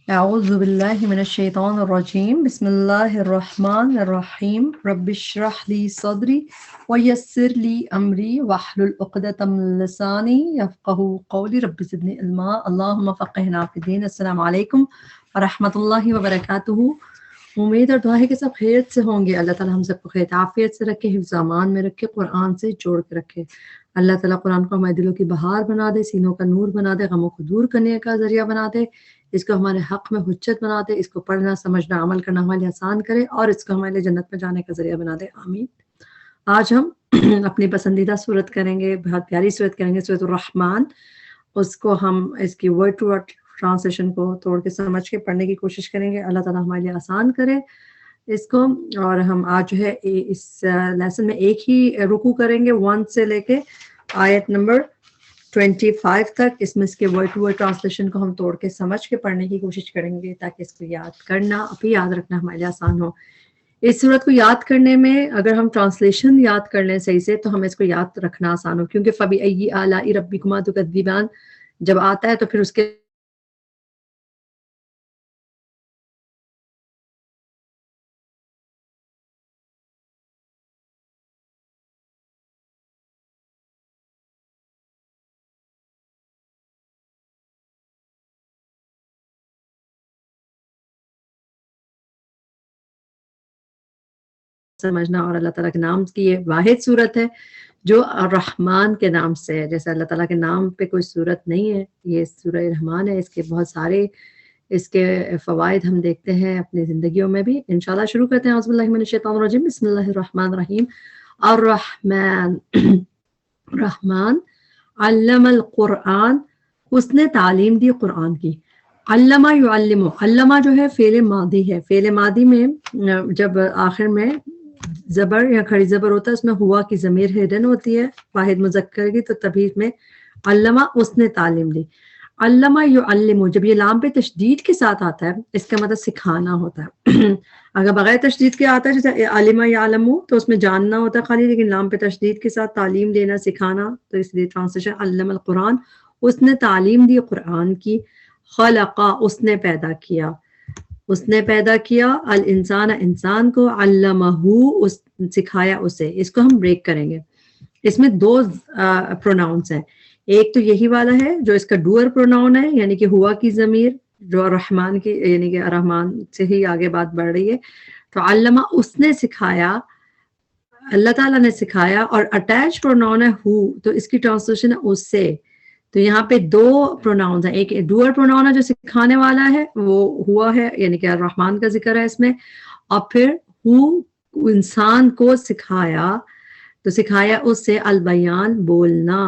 اعوذ باللہ من الشیطان الرجیم بسم اللہ الرحمن الرحیم رب اشرح لی صدری ویسر لی امری واحلل عقدۃ من لسانی یفقہوا قولی رب زدنی علما اللہم فقہنا فی الدین۔ السلام علیکم ورحمۃ اللہ وبرکاتہ۔ امید اور دعا ہے کہ سب خیریت سے ہوں گے۔ اللہ تعالیٰ ہم سب کو خیر عافیت سے رکھے، حفظ امان میں رکھے، قرآن سے جوڑ کے رکھے۔ اللہ تعالیٰ قرآن کو ہمارے دلوں کی بہار بنا دے، سینوں کا نور بنا دے، غموں کو دور کرنے کا ذریعہ بنا دے، اس کو ہمارے حق میں حجت بنا دے، اس کو پڑھنا سمجھنا عمل کرنا ہمارے لیے آسان کرے، اور اس کو ہمارے لیے جنت میں جانے کا ذریعہ بنا دے، آمین۔ آج ہم اپنی پسندیدہ صورت کریں گے، بہت پیاری صورت کریں گے، سورۃ الرحمن۔ اس کو ہم اس کی ورڈ ٹو ورڈ ٹرانسلیشن کو توڑ کے سمجھ کے پڑھنے کی کوشش کریں گے۔ اللہ تعالیٰ ہمارے لیے آسان کرے اس کو۔ اور ہم آج جو ہے اس لیسن میں ایک ہی رکوع کریں گے، 1 سے لے کے آیت نمبر 25 تک۔ اس میں اس کے ورڈ ٹو ورڈ ٹرانسلیشن کو ہم توڑ کے سمجھ کے پڑھنے کی کوشش کریں گے تاکہ اس کو یاد کرنا پھر یاد رکھنا ہمارے لیے آسان ہو۔ اس صورت کو یاد کرنے میں اگر ہم ٹرانسلیشن یاد کر لیں صحیح سے تو ہمیں اس کو یاد رکھنا آسان ہو، کیونکہ فَبِأَيِّ آلَاءِ رَبِّكُمَا تُكَذِّبَانِ جب آتا ہے تو پھر اس کے سمجھنا، اور اللہ تعالیٰ کے نام کی یہ واحد صورت ہے جو الرحمن کے نام سے ہے۔ جیسے اللہ تعالیٰ کے نام پہ کوئی صورت نہیں ہے، یہ سورہ رحمان ہے۔ اس کے بہت سارے اس کے فوائد ہم دیکھتے ہیں اپنی زندگیوں میں بھی۔ انشاءاللہ شروع کرتے ہیں۔ اعوذ باللہ من الشیطان الرجیم، بسم اللہ الرحمن الرحیم۔ الرحمن، رحمان، علم القرآن، اس نے تعلیم دی قرآن کی۔ علمہ یعلم، علمہ جو ہے فعل ماضی ہے۔ فعل ماضی میں جب آخر میں زبر یا کھڑی زبر ہوتا ہے، اس میں ہوا کی ضمیر ہڈن ہوتی ہے واحد مذکر کی، تو تبھی اس میں علمہ، اس نے تعلیم دی۔ علمہ یعلم، جب یہ لام پہ تشدید کے ساتھ آتا ہے اس کا مطلب سکھانا ہوتا ہے۔ اگر بغیر تشدید کے آتا ہے جیسے علمہ یعلم تو اس میں جاننا ہوتا ہے خالی، لیکن لام پہ تشدید کے ساتھ تعلیم دینا، سکھانا، تو اس لیے ٹرانسلیشن علم القرآن، اس نے تعلیم دی قرآن کی۔ خلقہ، اس نے پیدا کیا، اس نے پیدا کیا، الانسان، انسان کو، علمہ، اس سکھایا اسے۔ اس کو ہم بریک کریں گے۔ اس میں 2 پروناؤنس ہیں، ایک تو یہی والا ہے جو اس کا ڈوئر پروناؤن ہے، یعنی کہ ہوا کی ضمیر جو رحمان کی، یعنی کہ رحمان سے ہی آگے بات بڑھ رہی ہے، تو علمہ، اس نے سکھایا، اللہ تعالیٰ نے سکھایا، اور اٹیچ پروناؤن ہے ہو، تو اس کی ٹرانسلیشن ہے اس سے۔ تو یہاں پہ 2 پروناؤنز ہیں، ایک ڈوئر پروناؤن ہے جو سکھانے والا ہے، وہ ہوا ہے، یعنی کہ الرحمن کا ذکر ہے اس میں، اور پھر ہو، انسان کو سکھایا، تو سکھایا اس سے، البیان، بولنا۔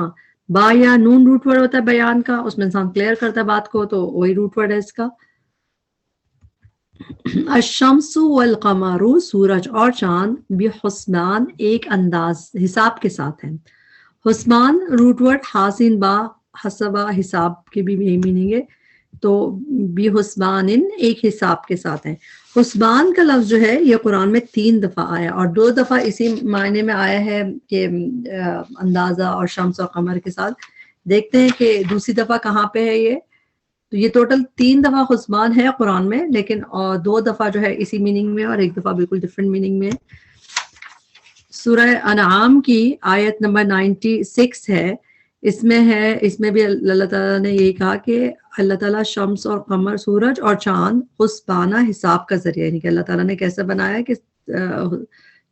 با یا نون روٹ ورڈ ہوتا ہے بیان کا، اس میں انسان کلیئر کرتا ہے بات کو، تو وہی روٹ ورڈ ہے اس کا۔ الشمس والقمر، سورج اور چاند، بحسبان، ایک انداز، حساب کے ساتھ ہیں۔ حسبان روٹ ورڈ حاسین با، حسبہ، حساب کی بھی یہی میننگ ہے، تو بحسبان، ایک حساب کے ساتھ ہیں۔ حسبان کا لفظ جو ہے یہ قرآن میں 3 دفعہ آیا، اور 2 دفعہ اسی معنی میں آیا ہے کہ اندازہ اور شمس اور قمر کے ساتھ۔ دیکھتے ہیں کہ دوسری دفعہ کہاں پہ ہے یہ، تو یہ ٹوٹل 3 دفعہ حسبان ہے قرآن میں، لیکن 2 دفعہ جو ہے اسی میننگ میں اور 1 دفعہ بالکل ڈفرینٹ میننگ میں۔ سورہ انعام کی آیت نمبر 96 ہے، اس میں بھی اللہ تعالیٰ نے یہی کہا کہ اللہ تعالیٰ شمس اور قمر، سورج اور چاند، حسبانہ، حساب کا ذریعہ، یعنی کہ اللہ تعالیٰ نے کیسے بنایا کہ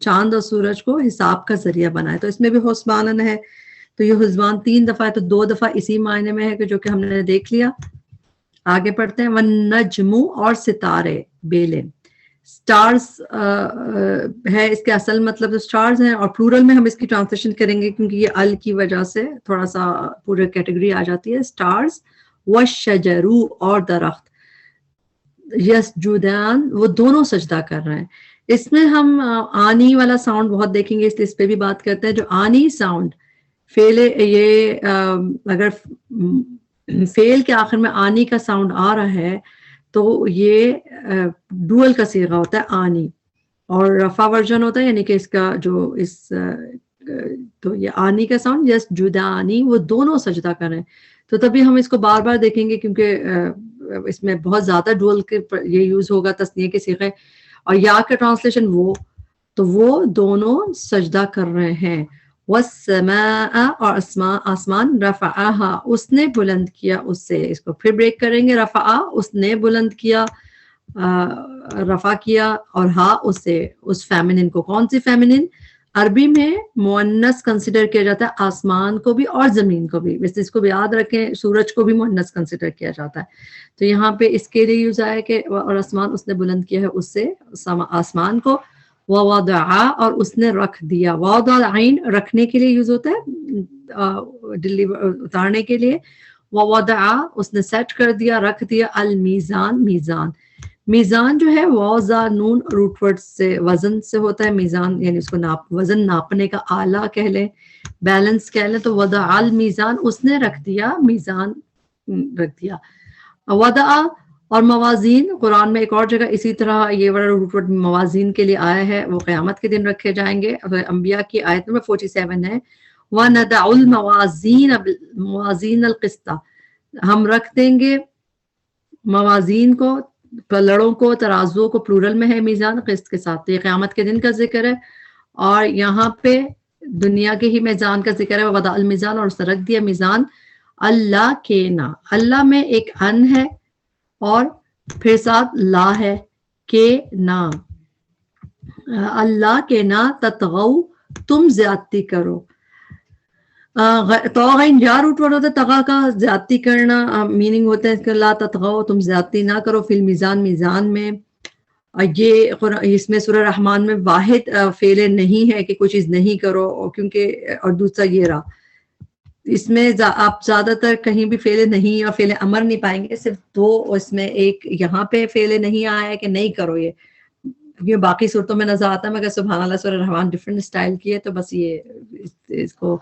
چاند اور سورج کو حساب کا ذریعہ بنایا، تو اس میں بھی حسبانن ہے۔ تو یہ حسبان 3 دفعہ ہے، تو 2 دفعہ اسی معنی میں ہے کہ جو کہ ہم نے دیکھ لیا۔ آگے پڑھتے ہیں۔ والنجم، اور ستارے، بیلیں، سٹارز ہے اس کے اصل مطلب تو سٹارز ہیں، اور پلورل میں ہم اس کی ٹرانسلیشن کریں گے کیونکہ یہ ال کی وجہ سے تھوڑا سا پورے کیٹیگری آ جاتی ہے۔ سٹارز، والشجر، اور درخت، یسجدان، وہ دونوں سجدہ کر رہے ہیں۔ اس میں ہم آنی والا ساؤنڈ بہت دیکھیں گے، اس پہ بھی بات کرتے ہیں۔ جو آنی ساؤنڈ فعل، یہ اگر فعل کے آخر میں آنی کا ساؤنڈ آ رہا ہے تو یہ ڈوئل کا صیغہ ہوتا ہے آنی، اور رفع ورژن ہوتا ہے، یعنی کہ اس کا جو تو یہ آنی کا ساؤنڈ، یس جدانی، وہ دونوں سجدہ کر رہے ہیں۔ تو تبھی ہم اس کو بار بار دیکھیں گے کیونکہ اس میں بہت زیادہ ڈول کے یہ یوز ہوگا تثنیہ کے صیغے، اور یا کا ٹرانسلیشن وہ، تو وہ دونوں سجدہ کر رہے ہیں. والسماء اور آسمان رفعها اس نے بلند کیا اس سے، اس کو پھر بریک کریں گے، رفع اس نے بلند کیا، رفع کیا، اور ہا اس سے اس فیمنن کو. کون سی فیمنن؟ عربی میں مؤنث کنسیڈر کیا جاتا ہے آسمان کو بھی اور زمین کو بھی، اس کو بھی یاد رکھیں، سورج کو بھی مؤنث کنسیڈر کیا جاتا ہے. تو یہاں پہ اس کے لیے یوز آیا کہ اور آسمان اس نے بلند کیا ہے اس سے آسمان کو. ووضع اور اس نے رکھ دیا، وضع العین رکھنے کے لیے یوز ہوتا ہے اتارنے کے لیے. ووضع اس نے سیٹ کر دیا، رکھ دیا، المیزان میزان. میزان جو ہے وضع نون روٹ ورڈ سے وزن سے ہوتا ہے، میزان یعنی اس کو وزن ناپنے کا آلہ کہہ لیں، بیلنس کہہ لیں. تو وضع المیزان اس نے رکھ دیا، میزان رکھ دیا. وضع اور موازین قرآن میں ایک اور جگہ اسی طرح یہ روٹ ورڈ موازین کے لیے آیا ہے، وہ قیامت کے دن رکھے جائیں گے. انبیاء کی آیت نمبر 47 ہے، وَنَدَعُ الْمَوَازِينَ الْقِسْطَ ہم رکھ دیں گے موازین کو، پلڑوں کو، ترازوؤں کو، پلورل میں ہے میزان قسط کے ساتھ. تو یہ قیامت کے دن کا ذکر ہے، اور یہاں پہ دنیا کے ہی میزان کا ذکر ہے. وَوَضَعَ الْمِيزَانَ اور اس نے رکھ دیا میزان. اللہ کے نا، اللہ میں ایک ان ہے اور پھر ساتھ لا ہے، کہ نا، اللہ کے نا تطغو تم زیادتی کرو. توغین یا روٹ ورڈ ہوتا ہے تغا کا، زیادتی کرنا میننگ ہوتا ہے اس کا، لا تطغو تم زیادتی نہ کرو، فی المیزان میزان میں. یہ اس میں سورہ رحمان میں واحد فعل نہیں ہے کہ کوئی چیز نہیں کرو، کیونکہ اور دوسرا یہ رہا اس میں آپ زیادہ تر کہیں بھی فعل نہیں اور فعل امر نہیں پائیں گے، صرف دو اس میں، ایک یہاں پہ فعل نہیں آیا ہے کہ نہیں کرو یہ باقی صورتوں میں نظر آتا ہے، مگر سبحان اللہ سورہ رحمان ڈفرینٹ اسٹائل کی ہے. تو بس یہ اس کو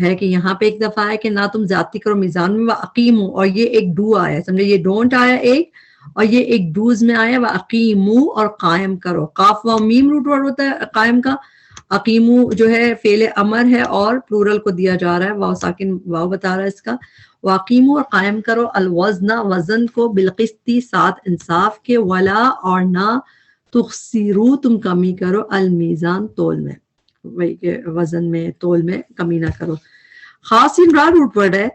ہے کہ یہاں پہ ایک دفعہ ہے کہ نہ تم زیادتی کرو میزان میں، وَأَقِیمُوا اور یہ ایک ڈو آیا ہے، سمجھے یہ ڈونٹ آیا ایک، اور یہ ایک ڈوز میں آیا وَأَقِیمُوا اور قائم کرو. قاف و میم روٹ ورڈ ہوتا ہے قائم کا. اقیمو جو ہے فعل امر ہے اور پلورل کو دیا جا رہا ہے، واو ساکن واو بتا رہا ہے اس کا. واقیمو اور قائم کرو، الوزن وزن کو، بالقسطی ساتھ انصاف کے، ولا اور نہ، تخسرو تم کمی کرو، المیزان تول میں، وہی کہ وزن میں تول میں کمی نہ کرو. خاص امرا روٹ ورڈ ہے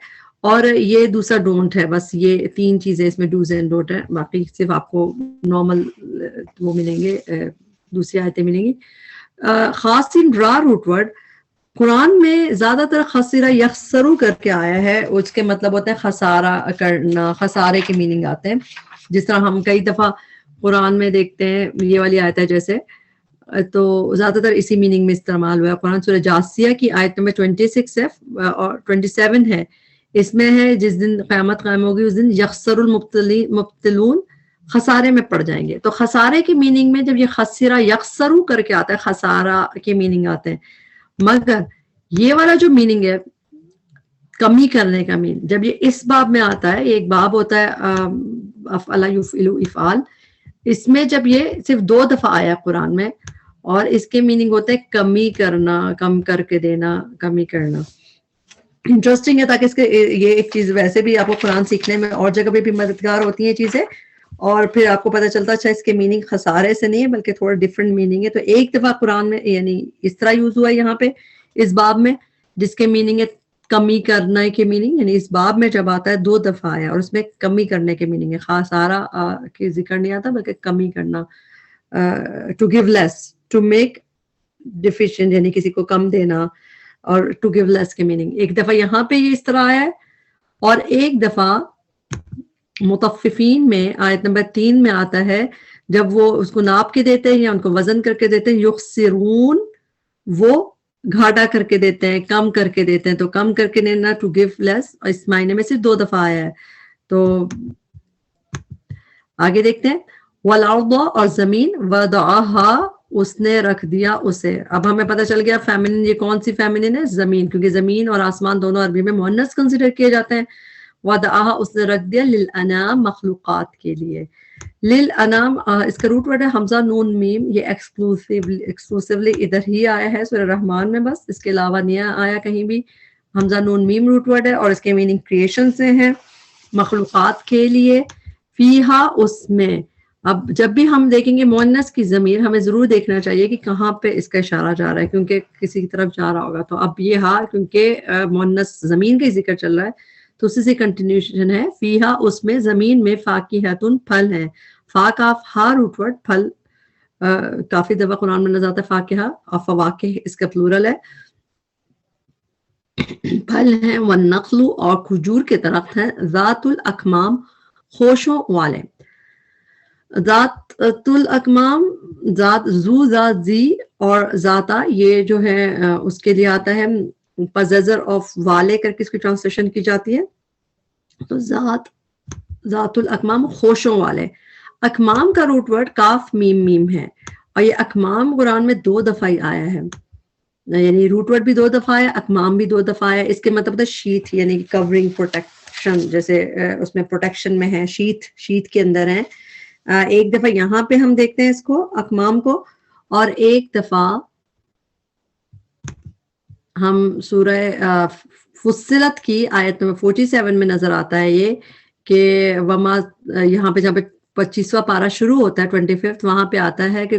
اور یہ دوسرا ڈونٹ ہے. بس یہ تین چیزیں اس میں ڈوز اینڈ ڈونٹ ہے، باقی صرف آپ کو نارمل وہ ملیں گے، دوسری آیتیں ملیں گی. خاص را روٹ ورڈ قرآن میں زیادہ تر خسرہ یخسرو کر کے آیا ہے، اس کے مطلب ہوتا ہے خسارہ کرنا، خسارے کے میننگ آتے ہیں. جس طرح ہم کئی دفعہ قرآن میں دیکھتے ہیں، یہ والی آیت ہے جیسے، تو زیادہ تر اسی میننگ میں استعمال ہوا ہے. قرآن سورہ جاسیہ کی آیت نمبر 26 ہے اور 27 ہے، اس میں ہے جس دن قیامت قائم ہوگی اس دن یخسر المبتلون خسارے میں پڑ جائیں گے. تو خسارے کی میننگ میں جب یہ خسرہ یخسرو کر کے آتا ہے خسارہ کے میننگ آتے ہیں، مگر یہ والا جو میننگ ہے کمی کرنے کا میننگ جب یہ اس باب میں آتا ہے، ایک باب ہوتا ہے افعل یفعل افعال، اس میں جب یہ صرف 2 دفعہ آیا قرآن میں، اور اس کے میننگ ہوتا ہے کمی کرنا، کم کر کے دینا، کمی کرنا. انٹرسٹنگ ہے تاکہ اس کے یہ ایک چیز ویسے بھی آپ کو قرآن سیکھنے میں اور جگہ پہ بھی مددگار ہوتی ہیں چیزیں، اور پھر آپ کو پتہ چلتا ہے اچھا اس کے میننگ خسارے سے نہیں ہے بلکہ تھوڑا ڈفرینٹ میننگ ہے. تو ایک دفعہ قرآن میں یعنی اس طرح یوز ہوا ہے یہاں پہ اس باب میں، جس کے میننگ ہے کمی کرنے کے میننگ، یعنی اس باب میں جب آتا ہے 2 دفعہ آیا اور اس میں کمی کرنے کے میننگ ہے، خسارہ کے ذکر نہیں آتا بلکہ کمی کرنا، to give less, to make deficient یعنی کسی کو کم دینا، اور ٹو گیو لیس کے میننگ. ایک دفعہ یہاں پہ یہ اس طرح آیا ہے، اور ایک دفعہ مطففین میں آیت نمبر 3 میں آتا ہے جب وہ اس کو ناپ کے دیتے ہیں یا ان کو وزن کر کے دیتے ہیں، یخسرون وہ گھاٹا کر کے دیتے ہیں، کم کر کے دیتے ہیں. تو کم کر کے دینا ٹو گیو لیس، اس معنی میں صرف 2 دفعہ آیا ہے. تو آگے دیکھتے ہیں، والارض اور زمین، وضعها اس نے رکھ دیا اسے. اب ہمیں پتہ چل گیا فیمنن یہ کون سی فیمنن ہے، زمین، کیونکہ زمین اور آسمان دونوں عربی میں مؤنث کنسیڈر کیے جاتے ہیں. وضعها اس نے رکھ دیا للانام مخلوقات کے لیے. للانام اس کا روٹ ورڈ ہے حمزہ نون میم، یہ ایکسکلوسیولی ادھر ہی آیا ہے سورہ رحمان میں، بس اس کے علاوہ نہیں آیا کہیں بھی. حمزہ نون میم روٹ ورڈ ہے اور اس کے میننگ کریشن سے ہیں، مخلوقات کے لیے. فیہا اس میں. اب جب بھی ہم دیکھیں گے مؤنث کی ضمیر ہمیں ضرور دیکھنا چاہیے کہ کہاں پہ اس کا اشارہ جا رہا ہے، کیونکہ کسی کی طرف جا رہا ہوگا. تو اب یہ ہا کیونکہ مؤنث زمین کا ذکر چل رہا ہے تو اسی سے کنٹینیوشن ہے. فیہا اس میں زمین میں فاکہۃ پھل ہے. فا کاف ہا روٹ ورڈ پھل کافی دفعہ قرآن میں نظر آتا ہے فاکہہ اور فواکہ اس کا پلورل ہے. پھل ہیں. والنخل اور کھجور کے درخت ہیں. ذات الاکمام خوشوں والے. ذات الاکمام ذات زو ذات زی اور ذاتا یہ جو ہے اس کے لیے آتا ہے پزیزر آف والے کر کے اس کی ٹرانسلیشن کی جاتی ہے. تو ذات الاکمام خوشوں والے. اکمام کا روٹ ورڈ کاف میم میم ہے اور یہ اکمام قرآن میں 2 دفعہ ہی آیا ہے، یعنی روٹ ورڈ بھی 2 دفعہ ہے، اکمام بھی 2 دفعہ ہے. اس کے مطلب شیت یعنی کورنگ پروٹیکشن، جیسے اس میں پروٹیکشن میں ہے، شیت کے اندر ہے. ایک دفعہ یہاں پہ ہم دیکھتے ہیں اس کو اکمام کو، اور ایک دفعہ ہم سورہ فصلت کی آیت نمبر 47 میں نظر آتا ہے یہ کہ وما، یہاں پہ جہاں پہ 25واں پارہ شروع ہوتا ہے 25 وہاں پہ آتا ہے کہ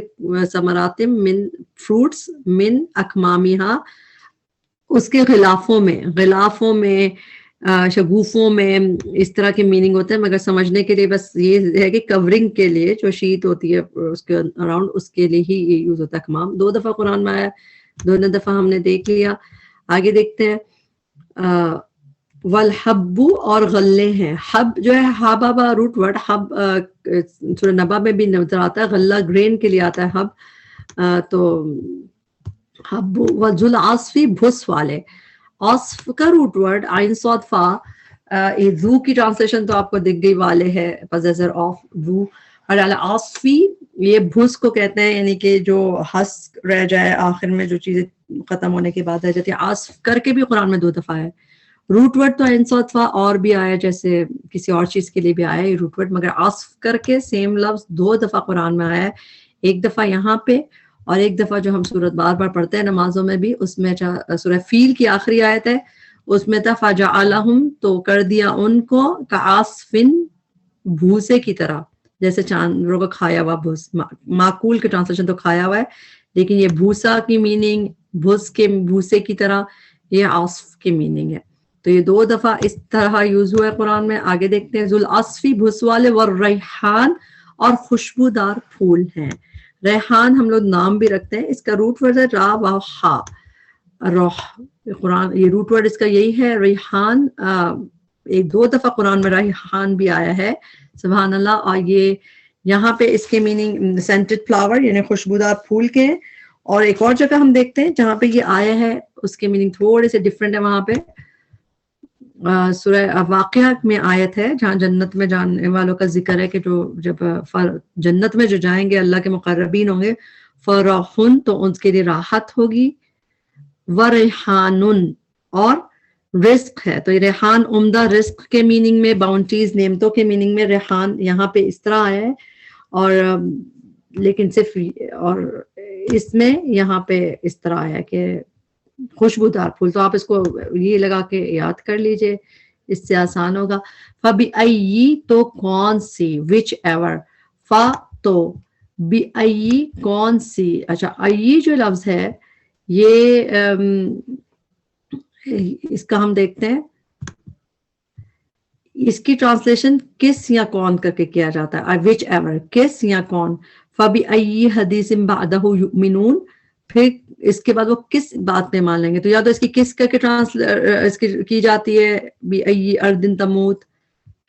ثمرات من فروٹس من اکمامیہا، اس کے غلافوں میں شگوفوں میں اس طرح کے میننگ ہوتے ہیں، مگر سمجھنے کے لیے بس یہ ہے کہ کورنگ کے لیے جو شیٹ ہوتی ہے اس کے اراؤنڈ اس کے لیے ہی یہ یوز ہوتا ہے. اکمام 2 دفعہ قرآن میں آیا، دونوں دفعہ ہم نے دیکھ لیا. آگے دیکھتے ہیں. والحب اور غلے ہیں. حب جو ہے حابابا روٹ ورڈ، حب سورہ نبا میں بھی نظر آتا ہے، غلہ گرین کے لیے آتا ہے حب. تو حب وذل عصفی بھس والے. عصف کا روٹ ورڈ عین صاد فا، ذو کی ٹرانسلیشن تو آپ کو دکھ گئی، والے ہے پوزیسر آف ذو. اور عصفی یہ بھس کو کہتے ہیں، یعنی کہ جو ہسک رہ جائے آخر میں، جو چیزیں ختم ہونے کے بعد رہ جاتی ہے. عصف کر کے بھی قرآن میں 2 دفعہ ہے. روٹ ورڈ تو عین صاد فا اور بھی آیا، جیسے کسی اور چیز کے لیے بھی آیا ہے روٹ ورڈ، مگر عصف کر کے سیم لفظ 2 دفعہ قرآن میں آیا ہے. ایک دفعہ یہاں پہ اور ایک دفعہ جو ہم سورت بار بار پڑھتے ہیں نمازوں میں بھی، اس میں سورہ فیل کی آخری آیت ہے، اس میں تھا فجعلہم، تو کر دیا ان کو کعصفن بھوسے کی طرح، جیسے چاندروں کا کھایا ہوا بھوس. معقول کے ٹرانسلیشن تو کھایا ہوا ہے، لیکن یہ بھوسا کی میننگ بھس کے بھوسے کی طرح، یہ عصف کی میننگ ہے. تو یہ 2 دفعہ اس طرح یوز ہوا ہے قرآن میں. آگے دیکھتے ہیں. ذوالعصفی بھس والے، والریحان اور خوشبودار پھول ہیں. ریحان ہم لوگ نام بھی رکھتے ہیں، اس کا روٹ ورڈ ہے را و ہا، روح. قرآن یہ روٹ ورڈ اس کا یہی ہے ریحان. 2 دفعہ قرآن میں ریحان بھی آیا ہے، سبحان اللہ. اور یہ یہاں پہ اس کے میننگ سینٹڈ فلاور یعنی خوشبودار پھول کے ہیں. اور ایک اور جگہ ہم دیکھتے ہیں جہاں پہ یہ آیا ہے اس کے میننگ تھوڑے سے ڈفرینٹ ہے. وہاں پہ سورہ واقعہ میں آیت ہے جہاں جنت میں جانے والوں کا ذکر ہے کہ جو جب جنت میں جو جائیں گے اللہ کے مقربین ہوں گے، فراحن تو ان کے لیے راحت ہوگی، وریحانن اور رزق ہے. تو یہ ریحان عمدہ رزق کے میننگ میں، باؤنٹیز نعمتوں کے میننگ میں ریحان یہاں پہ اس طرح آیا ہے. اور لیکن صرف اور اس میں یہاں پہ اس طرح آیا کہ خوشبودار پھول. تو آپ اس کو یہ لگا کے یاد کر لیجئے، اس سے آسان ہوگا. فَبِأَيِّ تو کون سی، وچ ایور. فا تو بِأَيِّ کون سی. اچھا ائی جو لفظ ہے یہ اس کا ہم دیکھتے ہیں اس کی ٹرانسلیشن کس یا کون کر کے کیا جاتا ہے. وچ ایور کس یا کون. فَبِأَيِّ حَدِيثٍ بَعْدَهُ يُؤْمِنُونَ، پھر اس کے بعد وہ کس بات پہ مان لیں گے. تو یا تو اس کی کس کر کے اس کی جاتی ہے بِأَيِّ أَرْضٍ تَمُوتُ،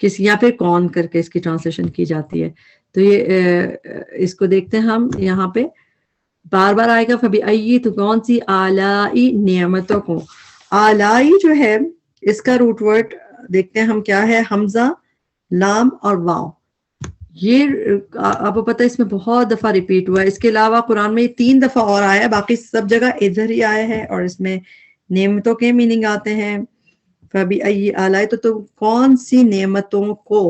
کس، یا پھر کون کر کے اس کی ٹرانسلیشن کی جاتی ہے. تو یہ اس کو دیکھتے ہیں ہم یہاں پہ بار بار آئے گا. فَبِأَيِّ تو کون سی، آلائی نعمتوں کو. آلائی جو ہے اس کا روٹ ورڈ دیکھتے ہیں ہم کیا ہے، حمزہ لام اور واو. یہ آپ کو پتہ ہے اس میں بہت دفعہ ریپیٹ ہوا ہے. اس کے علاوہ قرآن میں 3 دفعہ اور آیا ہے، باقی سب جگہ ادھر ہی آیا ہے اور اس میں نعمتوں کے میننگ آتے ہیں. فَبِأَيِّ آلائی تو کون سی نعمتوں کو،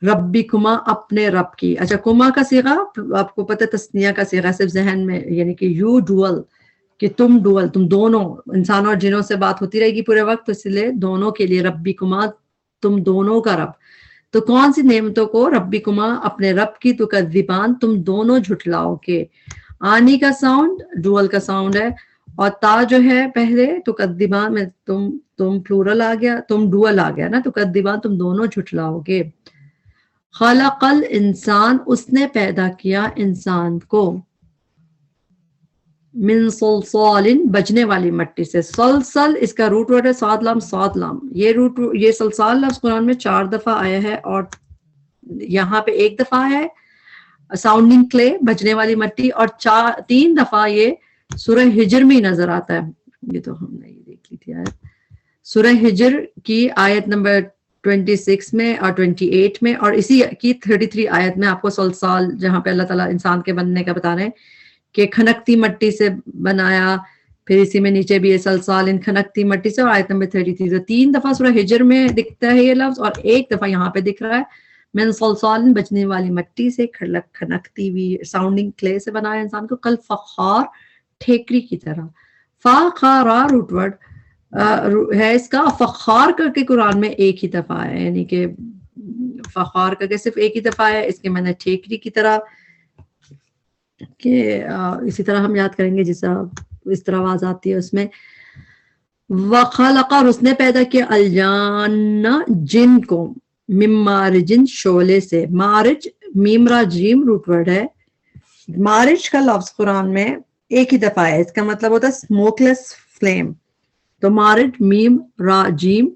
ربکما اپنے رب کی. اچھا کما کا صیغہ آپ کو پتہ ہے تثنیہ کا صیغہ صرف ذہن میں، یعنی کہ یو ڈوئل، کہ تم ڈوئل، تم دونوں، انسانوں اور جنوں سے بات ہوتی رہے گی پورے وقت، اس لیے دونوں کے لیے ربکما تم دونوں کا رب. تو کون سی نعمتوں کو؟ ربکما اپنے رب کی، تکذبان تم دونوں جھٹلاؤ گے. آنی کا ساؤنڈ ڈوئل کا ساؤنڈ ہے، اور تا جو ہے پہلے تکذبان میں تم پلورل آ گیا، تم ڈوئل آ گیا نا، تکذبان تم دونوں جھٹلاؤ گے. خلق الانسان اس نے پیدا کیا انسان کو، من صلصال بجنے والی مٹی سے. سلسل اس کا روٹ ورڈ ہے، صاد لام صاد لام. یہ سلسال لفظ قرآن میں 4 دفعہ آیا ہے، اور یہاں پہ 1 دفعہ ہے ساؤنڈنگ کلے بجنے والی مٹی، اور 3 دفعہ یہ سورہ ہجر میں نظر آتا ہے. یہ تو ہم نے دیکھ لی تھی آیت، سورہ ہجر کی آیت نمبر 26 میں اور 28 میں، اور اسی کی 33 آیت میں آپ کو سلسال، جہاں پہ اللہ تعالیٰ انسان کے بننے کا بتا رہے ہیں کہ کھنکتی مٹی سے بنایا، پھر اسی میں نیچے بھی یہ سلسال ان کھنکتی مٹی سے، اور آیت نمبر 33. تو 3 دفعہ سورہ ہجر میں دکھتا ہے یہ لفظ، اور 1 دفعہ یہاں پہ دکھ رہا ہے من صلصال بجنے والی مٹی سے، کھنکتی ہوئی ساؤنڈنگ کلے سے بنایا انسان کو، کل فخار ٹھیکری کی طرح. فخارا روٹ ورڈ ہے اس کا، فخار کر کے قرآن میں 1 ہی دفعہ ہے، یعنی کہ فخار کر کے صرف 1 ہی دفعہ ہے. اس کے معنی ٹھیکری کی طرح، کہ اسی طرح ہم یاد کریں گے جس اس طرح آواز آتی ہے اس میں. وخلق اور اس نے پیدا کیا الجان جن کو، من مارجن شعلے سے. مارج میم را جیم روٹ ورڈ ہے. مارج کا لفظ قرآن میں 1 ہی دفعہ ہے، اس کا مطلب ہوتا ہے اسموک لیس فلیم. تو مارج میم را جیم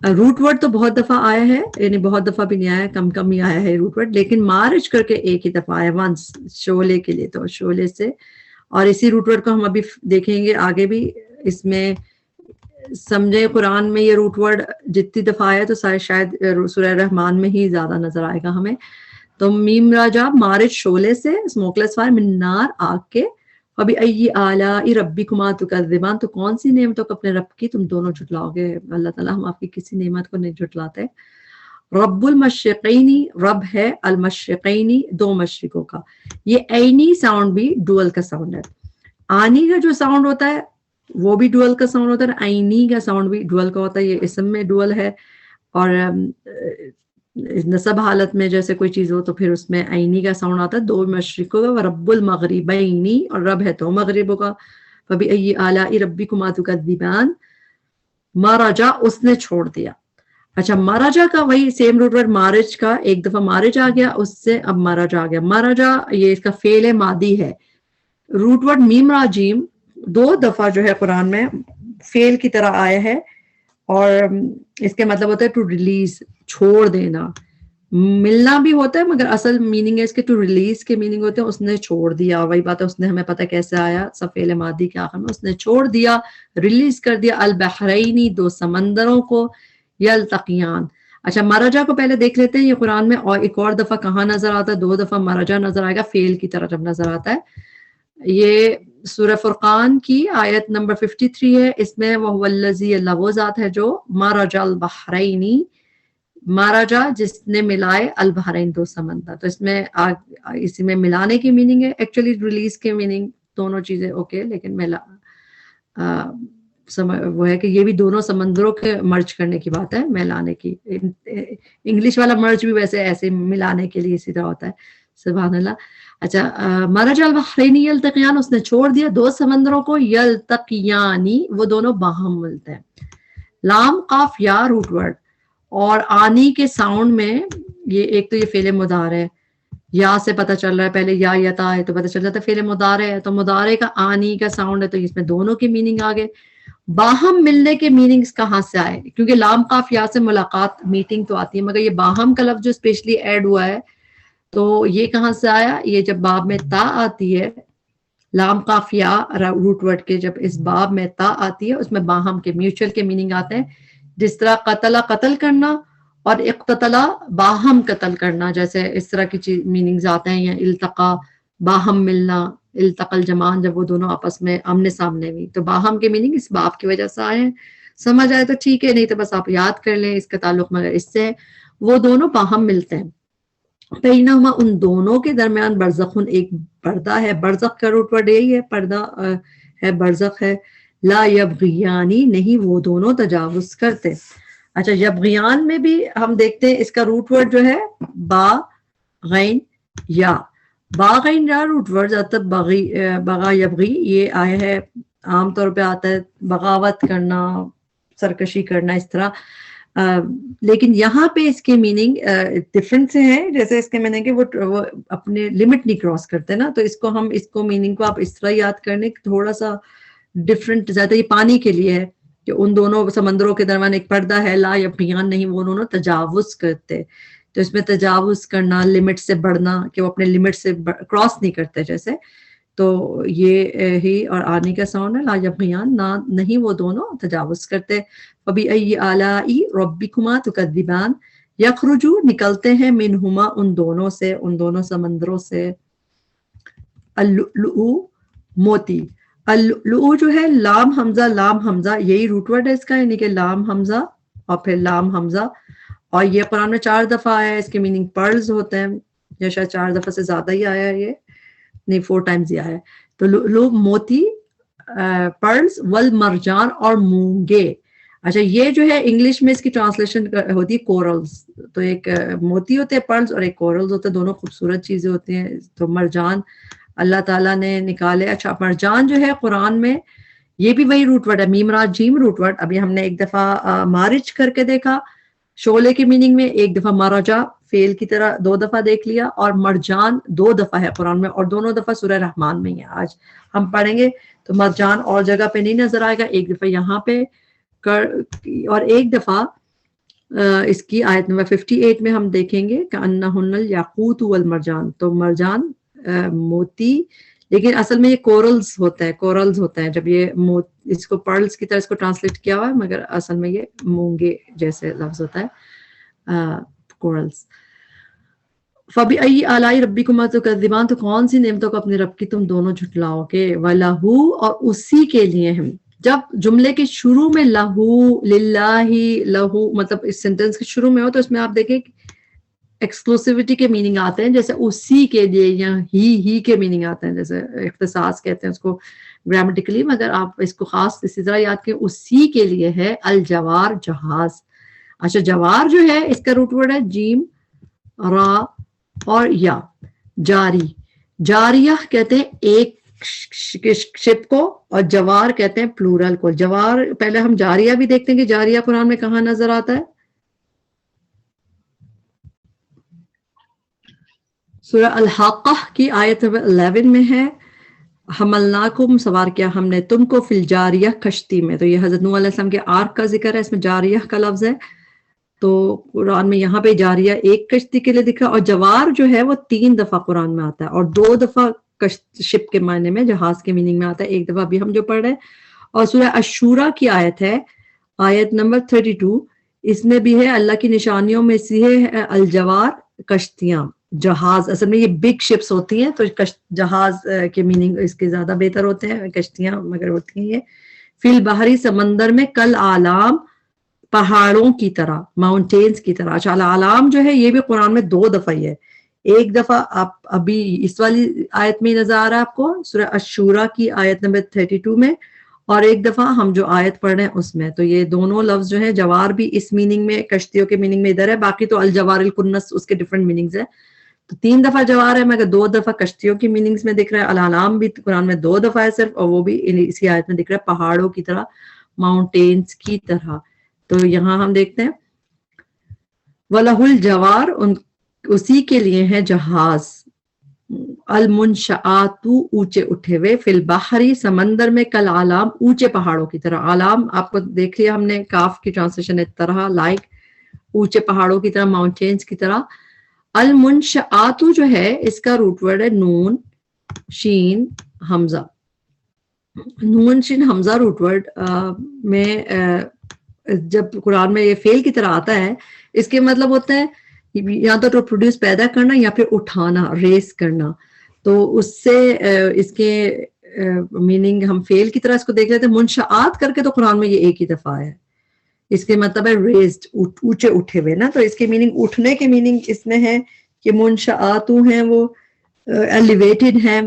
روٹ ورڈ تو بہت دفعہ آیا ہے، یعنی بہت دفعہ بھی نہیں آیا، کم ہی آیا ہے روٹ ورڈ، لیکن مارج کر کے 1 ہی دفعہ آیا ونس شعلے کے لیے، تو شعلے سے. اور اسی روٹ ورڈ کو ہم ابھی دیکھیں گے آگے بھی. اس میں سمجھے قرآن میں یہ روٹ ورڈ جتنی دفعہ آیا تو شاید سورہ رحمان میں ہی زیادہ نظر آئے گا ہمیں. تو میم راجا مارج شعلے سے، اسموکلیس فائر، من نار آگ کے. فبأي آلاء ربكما تكذبان تو کون سی نعمتوں کو اپنے رب کی تم دونوں جھٹلاؤ گے. اللہ تعالیٰ ہم آپ کی کسی نعمت کو نہیں جھٹلاتے. رب المشرقینی رب ہے المشرقینی 2 مشرقوں کا. یہ عینی ساؤنڈ بھی ڈوئل کا ساؤنڈ ہے. آنی کا جو ساؤنڈ ہوتا ہے وہ بھی ڈوئل کا ساؤنڈ ہوتا ہے، عینی کا ساؤنڈ بھی ڈوئل کا ہوتا ہے. یہ اسم میں ڈوئل ہے، اور نصب حالت میں جیسے کوئی چیز ہو تو پھر اس میں عینی کا ساؤنڈ آتا ہے. 2 مشرقوں کا. رب المغربینی اور رب ہے 2 مغربوں کا. فبأي آلاء ربكما تكذبان. مارجا اس نے چھوڑ دیا. اچھا مارجا کا وہی سیم روٹ ورڈ مارج کا 1 دفعہ مارج آ گیا، اس سے اب مارج آ گیا. مارجا یہ اس کا فعل ماضی ہے. روٹ ورڈ میم را جیم 2 دفعہ جو ہے قرآن میں فعل کی طرح آیا ہے، اور اس کے مطلب ہوتا ہے ٹو ریلیز، چھوڑ دینا. ملنا بھی ہوتا ہے مگر اصل میننگ ہے اس کے ٹو ریلیز کے میننگ ہوتے ہیں. اس نے چھوڑ دیا، وہی بات ہے، اس نے ہمیں پتہ کیسے آیا فعل ماضی کے آخر میں. اس نے چھوڑ دیا، ریلیز کر دیا. البحرینی 2 سمندروں کو. یلتقیان. اچھا مرجا کو پہلے دیکھ لیتے ہیں یہ قرآن میں، اور ایک اور دفعہ کہاں نظر آتا ہے. 2 دفعہ مرجا نظر آئے گا فعل کی طرح جب نظر آتا ہے. یہ سورہ فرقان کی آیت نمبر 53 ہے. اس میں وَهُوَ الَّذِي، اللہ وہ ذات ہے جو مَرَجَ الْبَحْرَيْنِ، مارجا جس نے ملائے البحرین 2 سمندر. تو اس میں اسی میں ملانے کی میننگ ہے، ایکچولی ریلیز کی میننگ دونوں چیزیں اوکے، لیکن وہ ہے کہ یہ بھی دونوں سمندروں کے مرج کرنے کی بات ہے، ملانے کی. انگلش والا مرج بھی ویسے ایسے ملانے کے لیے اسی طرح ہوتا ہے. سبحان اللہ. اچھا مرج البحرین یلتقیان، اس نے چھوڑ دیا 2 سمندروں کو. یلتقیانی وہ دونوں باہم ملتے ہیں. لام قاف یا روٹ ورڈ، اور آنی کے ساؤنڈ میں یہ ایک تو یہ فعل مضارع ہے، یا سے پتہ چل رہا ہے، پہلے یا یتا ہے تو پتہ چل جاتا ہے فعل مضارع ہے. تو مضارع کا آنی کا ساؤنڈ ہے، تو اس میں دونوں کی میننگ آ گئے. باہم ملنے کے میننگز کہاں سے آئے؟ کیونکہ لام قاف یا سے ملاقات میٹنگ تو آتی ہے، مگر یہ باہم کا لفظ جو اسپیشلی ایڈ ہوا ہے تو یہ کہاں سے آیا؟ یہ جب باب میں تا آتی ہے، لام قاف یا روٹ ورڈ کے جب اس باب میں تا آتی ہے اس میں باہم کے میوچل کے میننگ آتے ہیں. جس طرح قتل قتل کرنا اور اقتتلا باہم قتل کرنا، جیسے اس طرح کی چیز میننگز آتے ہیں. یا التقا باہم ملنا، التقل جمان جب وہ دونوں آپس میں آمنے سامنے بھی، تو باہم کے میننگ اس باب کی وجہ سے آئے ہیں. سمجھ آئے تو ٹھیک ہے، نہیں تو بس آپ یاد کر لیں اس کا تعلق مگر اس سے وہ دونوں باہم ملتے ہیں. بینہما ان دونوں کے درمیان برزخن ایک پردہ ہے. برزخ کا روٹ ورڈ یہی ہے، پردہ ہے، برزخ ہے. لا یبغیانی نہیں وہ دونوں تجاوز کرتے. اچھا یبغیان میں بھی ہم دیکھتے ہیں اس کا روٹ ورڈ جو ہے با غین یا، با غین یا روٹ ورڈ زیادہ تر بغا یبغی یہ آیا ہے، عام طور پہ آتا ہے بغاوت کرنا، سرکشی کرنا اس طرح، لیکن یہاں پہ اس کے میننگ ڈفرنٹ سے ہیں، جیسے اس کے میننگ کہ وہ اپنے لمٹ نہیں کراس کرتے نا، تو اس کو ہم اس کو میننگ کو آپ اس طرح یاد کرنے تھوڑا سا ڈفرنٹ، زیادہ یہ پانی کے لیے ہے کہ ان دونوں سمندروں کے درمیان ایک پردہ ہے، لا یبغیان نہیں، وہ دونوں تجاوز کرتے، تو اس میں تجاوز کرنا، لمٹ سے بڑھنا، کہ وہ اپنے لمٹ سے کراس نہیں کرتے جیسے، تو یہ ہی اور آنے کا ساؤنڈ ہے، لا یبغیان، نہ نہیں وہ دونوں تجاوز کرتے، فبأي آلاء ربكما تكذبان، یخرجو نکلتے ہیں، منہما ان دونوں سے، ان دونوں سمندروں سے، اللؤلؤ موتی، اللؤلؤ جو ہے لام حمزہ یہی روٹ ورڈ ہے اس کا، یعنی کہ لام حمزہ اور پھر لام حمزہ، اور یہ قرآن میں 4 دفعہ آیا ہے، اس کے میننگ پرلز ہوتے ہیں، یا شاید 4 دفعہ سے زیادہ ہی آیا ہے، یہ نہیں 4 ٹائمز ہی آیا ہے، تو لؤلؤ موتی، پرلز، والمرجان اور مونگے۔ اچھا یہ جو ہے انگلش میں اس کی ٹرانسلیشن ہوتی ہے کورلز، تو ایک موتی ہوتے ہیں پرلز اور ایک کورلز ہوتے ہیں، دونوں خوبصورت چیزیں ہوتی ہیں، تو مرجان اللہ تعالیٰ نے نکالے۔ اچھا مرجان جو ہے قرآن میں یہ بھی وہی روٹ ورڈ ہے، میم را جیم روٹ ورڈ، ابھی ہم نے ایک دفعہ مارج کر کے دیکھا شعلے کے میننگ میں، ایک دفعہ مارجا فیل کی طرح 2 دفعہ دیکھ لیا، اور مرجان 2 دفعہ ہے قرآن میں، اور دونوں دفعہ سورہ رحمان میں ہی ہے، آج ہم پڑھیں گے تو مرجان اور جگہ پہ نہیں نظر آئے گا، ایک دفعہ یہاں پہ اور ایک دفعہ اس کی آیت نمبر 58 میں ہم دیکھیں گے کأنہن الیاقوت والمرجان، تو مرجان موتی، لیکن اصل میں یہ کورلز ہوتا ہے، جب یہ اس کو پرلز کی طرح اس کو ٹرانسلیٹ کیا ہوا ہے، مگر اصل میں یہ مونگے جیسے لفظ ہوتا ہے، کورلز۔ فَبِأَيِّ آلَاءِ رَبِّكُمَا تُكَذِّبَانِ، تو کون سی نعمتوں کو اپنے رب کی تم دونوں جھٹلاؤ گے، وَلَهُ، اور اسی کے لیے ہم، جب جملے کے شروع میں لہو، للہ، لہو، مطلب اس سینٹنس کے شروع میں ہو تو اس میں آپ دیکھیں ایکسکلوسیوٹی کے میننگ آتے ہیں، جیسے اسی کے لیے، یا ہی کے میننگ آتے ہیں، جیسے اختصاص کہتے ہیں اس کو گرامیٹیکلی، مگر آپ اس کو خاص اسی طرح یاد کریں، اسی کے لیے ہے، الجوار، جہاز۔ اچھا جوار جو ہے اس کا روٹ ورڈ ہے جیم را اور یا، جاری، جاریہ کہتے ہیں ایک شپ کو، اور جوار کہتے ہیں پلورل کو۔ جوار پہلے ہم جاریہ بھی دیکھتے ہیں کہ جاریہ قرآن میں کہاں نظر آتا ہے، سورہ الحاقہ کی آیت 11 میں ہے، حملناکم، سوار کیا ہم نے تم کو، فی الجاریہ، کشتی میں، تو یہ حضرت نوح علیہ السلام کے آرک کا ذکر ہے، اس میں جاریہ کا لفظ ہے، تو قرآن میں یہاں پہ جاریہ ایک کشتی کے لیے دکھ رہا، اور جوار جو ہے وہ 3 دفعہ قرآن میں آتا ہے، اور 2 دفعہ شپ کے معنی میں، جہاز کے میننگ میں آتا ہے، ایک دفعہ بھی ہم جو پڑھ رہے ہیں، اور سورہ الشورى کی آیت ہے، آیت نمبر 32، اس میں بھی ہے اللہ کی نشانیوں میں سے ہے الجوار، کشتیاں، جہاز، اصل میں یہ بگ شپس ہوتی ہیں، تو جہاز کے میننگ اس کے زیادہ بہتر ہوتے ہیں، کشتیاں مگر ہوتی ہیں یہ، فی البحری، سمندر میں، کل اعلام، پہاڑوں کی طرح، ماؤنٹینز کی طرح۔ اچھا اعلام جو ہے یہ بھی قرآن میں 2 دفعہ ہی ہے، ایک دفعہ آپ ابھی اس والی آیت میں نظر آ رہا ہے آپ کو سورہ الشورى کی آیت نمبر 32 میں، اور ایک دفعہ ہم جو آیت پڑھ رہے ہیں اس میں، تو یہ دونوں لفظ جو ہیں، جوار بھی اس میننگ میں، کشتیوں کے میننگ میں ادھر ہے، باقی تو الجوار الکنس اس کے ڈفرنٹ میننگز ہیں، تو 3 دفعہ جوار ہے مگر 2 دفعہ کشتیوں کی میننگز میں دکھ رہا ہے، الاعلام بھی قرآن میں 2 دفعہ ہے صرف، اور وہ بھی اسی آیت میں دکھ رہا ہے، پہاڑوں کی طرح، ماؤنٹینز کی طرح۔ تو یہاں ہم دیکھتے ہیں وَلَهُ الْجَوَارُ، اسی کے لیے ہے جہاز، المنشآت، اونچے اٹھے ہوئے، فی البحری، سمندر میں، کل اعلام، اونچے پہاڑوں کی طرح۔ اعلام آپ کو دیکھ لیا ہم نے، کاف کی ٹرانسلیشن اس طرح، لائک، اونچے پہاڑوں کی طرح، ماؤنٹینز کی طرح۔ المنشآت جو ہے اس کا روٹ ورڈ ہے نون شین حمزہ، نون شین حمزہ روٹ ورڈ میں جب قرآن میں یہ فعل کی طرح آتا ہے، اس کے مطلب ہوتا ہے یا تو پروڈیوس پیدا کرنا یا پھر اٹھانا، ریس کرنا، تو اس سے اس کے میننگ ہم فعل کی طرح اس کو دیکھ لیتے ہیں۔ منشآت کر کے تو قرآن میں یہ ایک ہی دفعہ ہے، اس کے مطلب ہے ریزڈ، اونچے اٹھے ہوئے نا، تو اس کے میننگ اٹھنے کے میننگ اس میں ہے کہ منشآت ہیں وہ ایلیویٹڈ ہیں،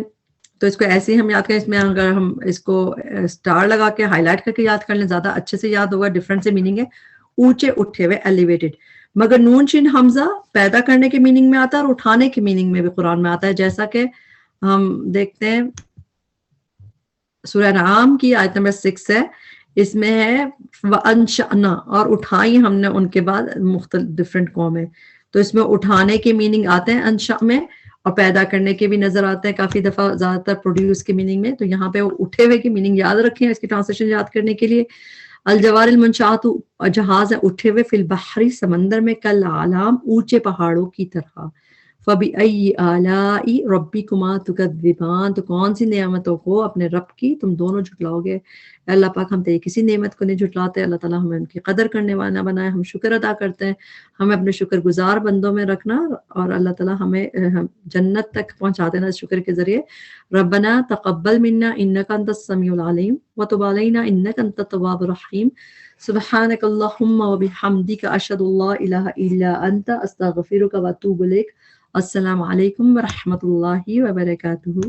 تو اس کو ایسے ہی ہم یاد کریں، اس میں اگر ہم اس کو اسٹار لگا کے ہائی لائٹ کر کے یاد کر لیں زیادہ اچھے سے یاد ہوگا، ڈفرنٹ سے میننگ ہے، اونچے اٹھے ہوئے ایلیویٹڈ. مگر نون شین حمزہ پیدا کرنے کے میننگ میں آتا ہے اور اٹھانے کے میننگ میں بھی قرآن میں آتا ہے، جیسا کہ ہم دیکھتے ہیں سورہ انعام کی آیت نمبر 6 ہے، اس میں ہے وَأَنشَأْنَا، اور اٹھائی ہم نے ان کے بعد مختلف ڈفرینٹ قومیں. تو اس میں اٹھانے کے میننگ آتے ہیں انشاء میں، اور پیدا کرنے کے بھی نظر آتے ہیں کافی دفعہ، زیادہ تر پروڈیوس کے میننگ میں. تو یہاں پہ اٹھے ہوئے کی میننگ یاد رکھیں، اس کی ٹرانسلیشن یاد کرنے کے لیے. الجوار المنشآت، جہاز ہے اٹھے ہوئے، فی البحر سمندر میں، کالعلام اونچے پہاڑوں کی طرح. فَبِأَيِّ آلَاءِ رَبِّكُمَا تُكَذِّبَانِ، تو کون سی نعمتوں کو اپنے رب کی تم دونوں جھٹلاؤ گے. اے اللہ پاک ہم تیری کسی نعمت کو نہیں جھٹلاتے، اللہ تعالیٰ ہمیں ان کی قدر کرنے والا بنائے، ہم شکر ادا کرتے ہیں، ہمیں اپنے شکر گزار بندوں میں رکھنا، اور اللہ تعالیٰ ہمیں جنت تک پہنچا دینا اس شکر کے ذریعے. ربنا تقبل منا انک انت السمیع العلیم وتب علینا انک انت التواب الرحیم. سبحانک اللہم وبحمدک اشہد ان لا الہ الا انت استغفرک واتوب الیک. السلام علیکم ورحمۃ اللہ وبرکاتہ.